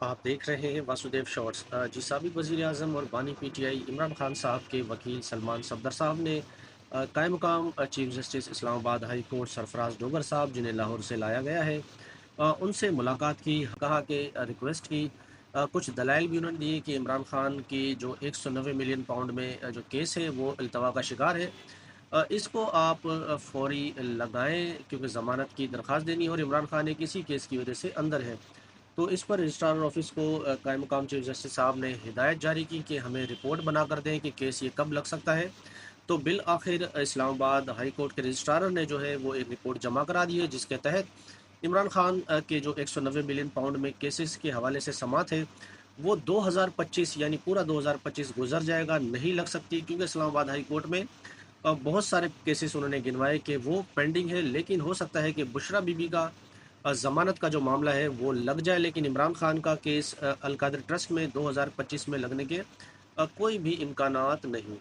आप देख रहे हैं वासुदेव शॉर्ट्स। जी, साबिक वज़ीर आज़म और बानी पीटीआई इमरान खान साहब के वकील सलमान सफदर साहब ने कायम मक़ाम chief justice Islamabad high court Sarfraz Dogar साहब, जिन्हें लाहौर से लाया गया है, उनसे मुलाकात की, कहा कि रिक्वेस्ट की। कुछ दलाइल भी उन्होंने दिए कि इमरान खान की जो 190 मिलियन पाउंड में जो केस है वो अल्तवा का शिकार है। इसको आप फ़ौरी लगाएँ, क्योंकि ज़मानत की दरख्वास्त देनी है और इमरान खान एक इसी केस की वजह से अंदर है। तो इस पर रजिस्ट्रार ऑफिस को कायम मक़ाम चीफ जस्टिस साहब ने हिदायत जारी की कि हमें रिपोर्ट बना कर दें कि केस ये कब लग सकता है। तो बिल आखिर इस्लामाबाद हाई कोर्ट के रजिस्ट्रार ने जो है वो एक रिपोर्ट जमा करा दी है, जिसके तहत इमरान खान के जो 190 मिलियन पाउंड में केसेस के हवाले से समात है, वो 2025 यानी पूरा 2025 गुजर जाएगा, नहीं लग सकती, क्योंकि इस्लामाबाद हाई कोर्ट में बहुत सारे केसेस उन्होंने गिनवाए कि वो पेंडिंग है। लेकिन हो सकता है कि बुशरा बीबी का ज़मानत का जो मामला है वो लग जाए, लेकिन इमरान खान का केस अल कादिर ट्रस्ट में 2025 में लगने के कोई भी इम्कानात नहीं।